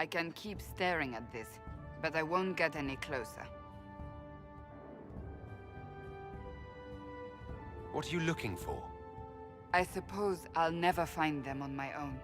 I can keep staring at this, but I won't get any closer. What are you looking for? I suppose I'll never find them on my own.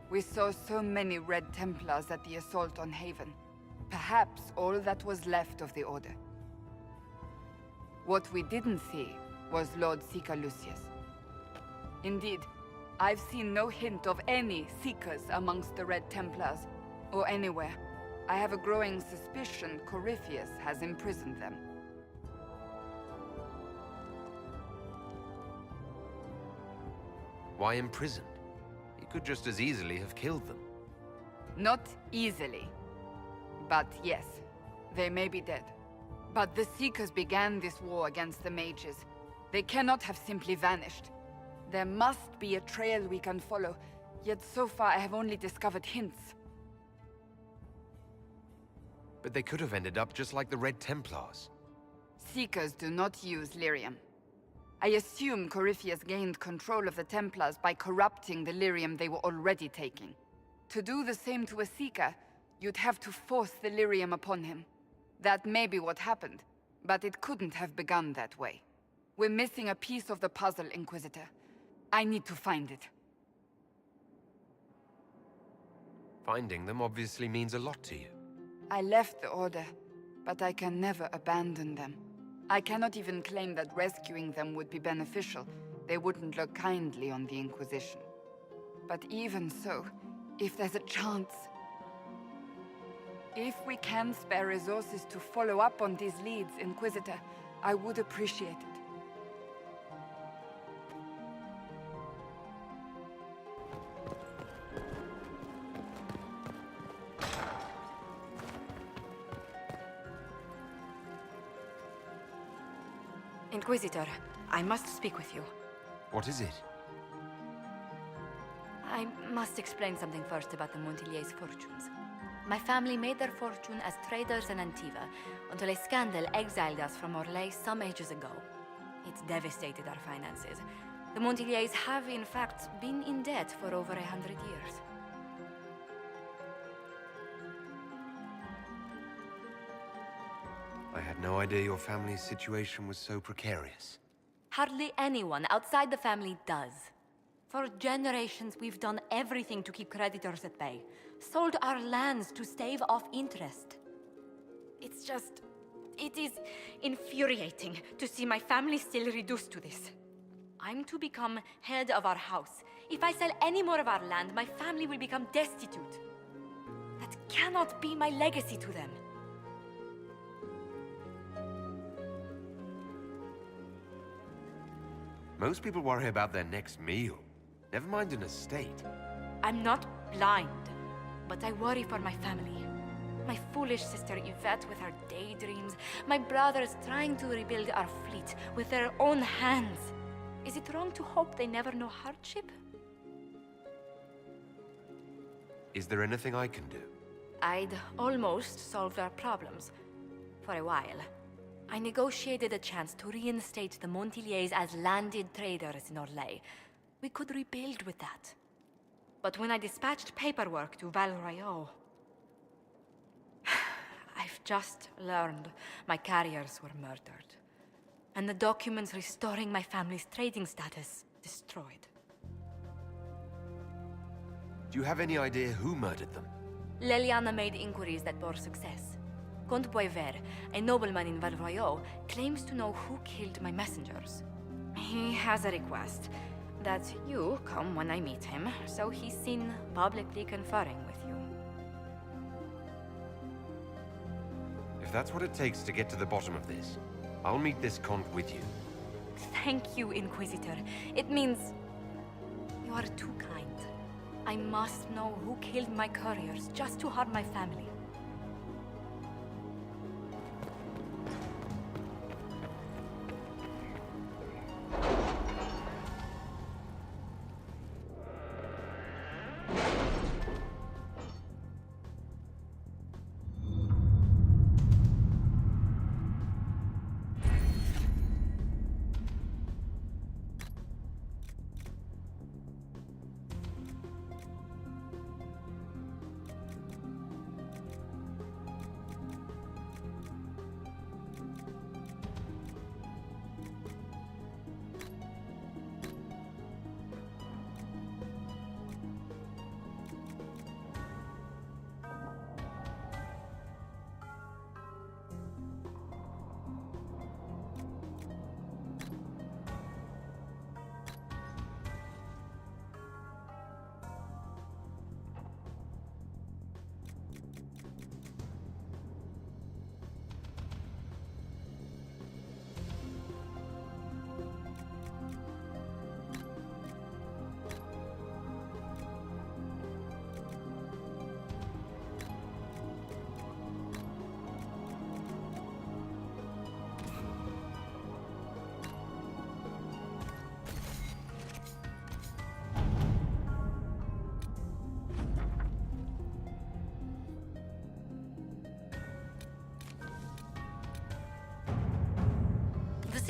We saw so many Red Templars at the assault on Haven. Perhaps all that was left of the Order. What we didn't see was Lord Seeker Lucius. Indeed, I've seen no hint of any Seekers amongst the Red Templars, or anywhere. I have a growing suspicion Roofies has imprisoned them. Why imprisoned? He could just as easily have killed them. Not easily. But yes, they may be dead. But the Seekers began this war against the mages. They cannot have simply vanished. There must be a trail we can follow, yet so far I have only discovered hints. But they could have ended up just like the Red Templars. Seekers do not use lyrium. I assume Roofies gained control of the Templars by corrupting the lyrium they were already taking. To do the same to a Seeker, you'd have to force the lyrium upon him. That may be what happened, but it couldn't have begun that way. We're missing a piece of the puzzle, Inquisitor. I need to find it. Finding them obviously means a lot to you. I left the Order, but I can never abandon them. I cannot even claim that rescuing them would be beneficial. They wouldn't look kindly on the Inquisition. But even so, if there's a chance... If we can spare resources to follow up on these leads, Inquisitor, I would appreciate it. Inquisitor, I must speak with you. What is it? I must explain something first about the Montiliers' fortunes. My family made their fortune as traders in Antiva until a scandal exiled us from Orlais some ages ago. It devastated our finances. The Montiliers have, in fact, been in debt for over 100 years. I had no idea your family's situation was so precarious. Hardly anyone outside the family does. For generations, we've done everything to keep creditors at bay. Sold our lands to stave off interest. It's just... it is infuriating to see my family still reduced to this. I'm to become head of our house. If I sell any more of our land, my family will become destitute. That cannot be my legacy to them. Most people worry about their next meal. Never mind an estate. I'm not blind, but I worry for my family. My foolish sister Yvette with her daydreams. My brothers trying to rebuild our fleet with their own hands. Is it wrong to hope they never know hardship? Is there anything I can do? I'd almost solved our problems. For a while. I negotiated a chance to reinstate the Montiliers as landed traders in Orlais. We could rebuild with that. But when I dispatched paperwork to Val Royeaux... I've just learned my carriers were murdered. And the documents restoring my family's trading status destroyed. Do you have any idea who murdered them? Leliana made inquiries that bore success. Comte Boisvert, a nobleman in Val Royeaux, claims to know who killed my messengers. He has a request that you come when I meet him, so he's seen publicly conferring with you. If that's what it takes to get to the bottom of this, I'll meet this Comte with you. Thank you, Inquisitor. It means you are too kind. I must know who killed my couriers just to harm my family.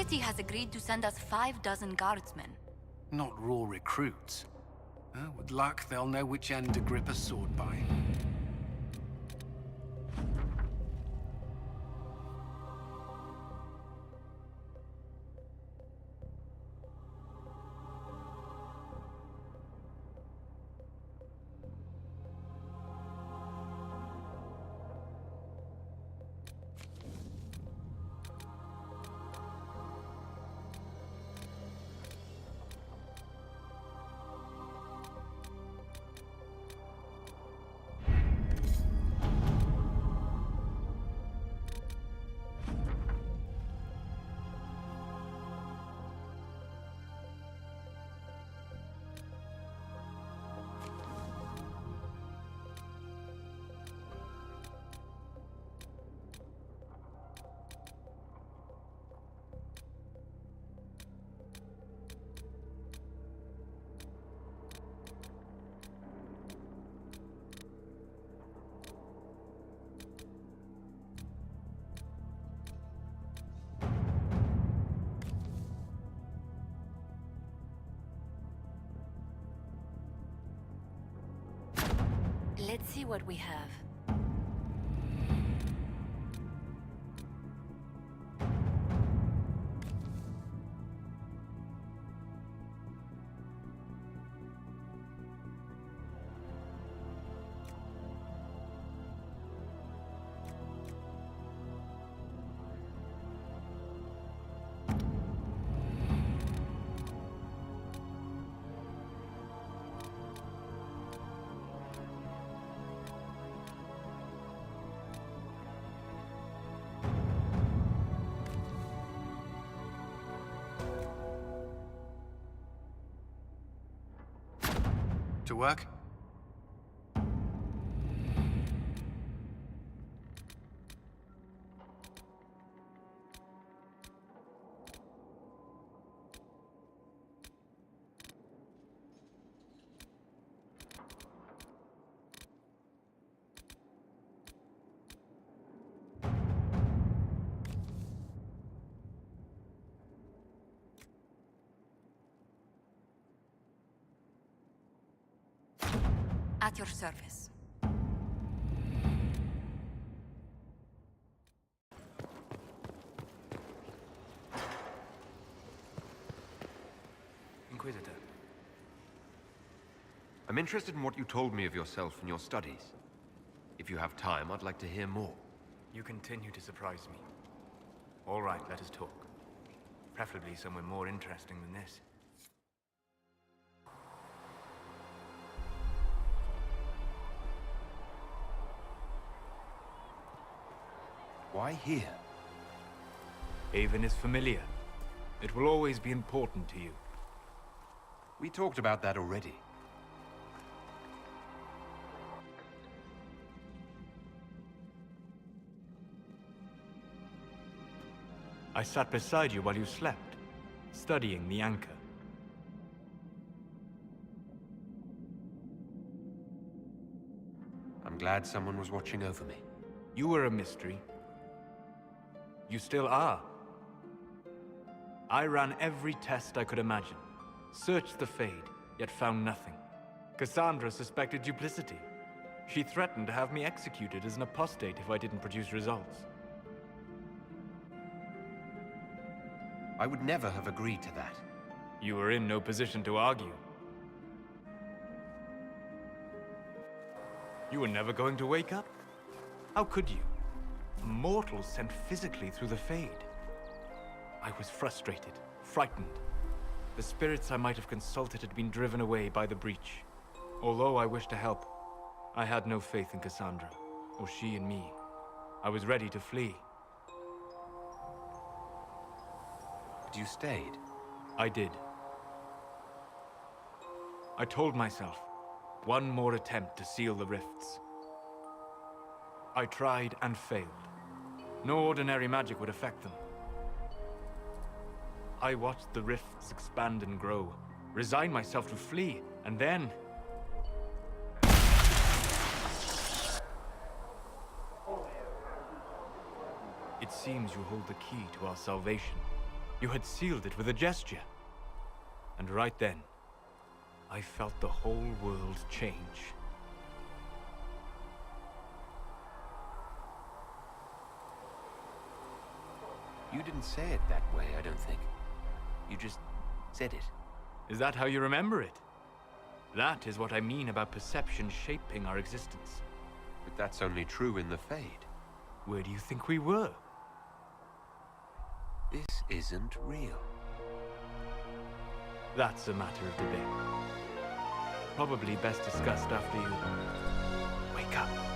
city has agreed to send us 5 dozen guardsmen. Not raw recruits. With luck, they'll know which end to grip a sword by. Let's see what we have. To work? At your service. Inquisitor. I'm interested in what you told me of yourself and your studies. If you have time, I'd like to hear more. You continue to surprise me. All right, let us talk. Preferably somewhere more interesting than this. Why here? Haven is familiar. It will always be important to you. We talked about that already. I sat beside you while you slept, studying the anchor. I'm glad someone was watching over me. You were a mystery. You still are. I ran every test I could imagine. Searched the Fade, yet found nothing. Cassandra suspected duplicity. She threatened to have me executed as an apostate if I didn't produce results. I would never have agreed to that. You were in no position to argue. You were never going to wake up? How could you? A mortal sent physically through the Fade. I was frustrated, frightened. The spirits I might have consulted had been driven away by the breach. Although I wished to help, I had no faith in Cassandra, or she in me. I was ready to flee. But you stayed. I did. I told myself, one more attempt to seal the rifts. I tried and failed. No ordinary magic would affect them. I watched the rifts expand and grow, resigned myself to flee, and then... It seems you hold the key to our salvation. You had sealed it with a gesture. And right then, I felt the whole world change. You didn't say it that way, I don't think. You just said it. Is that how you remember it? That is what I mean about perception shaping our existence. But that's only true in the Fade. Where do you think we were? This isn't real. That's a matter of debate. Probably best discussed after you wake up.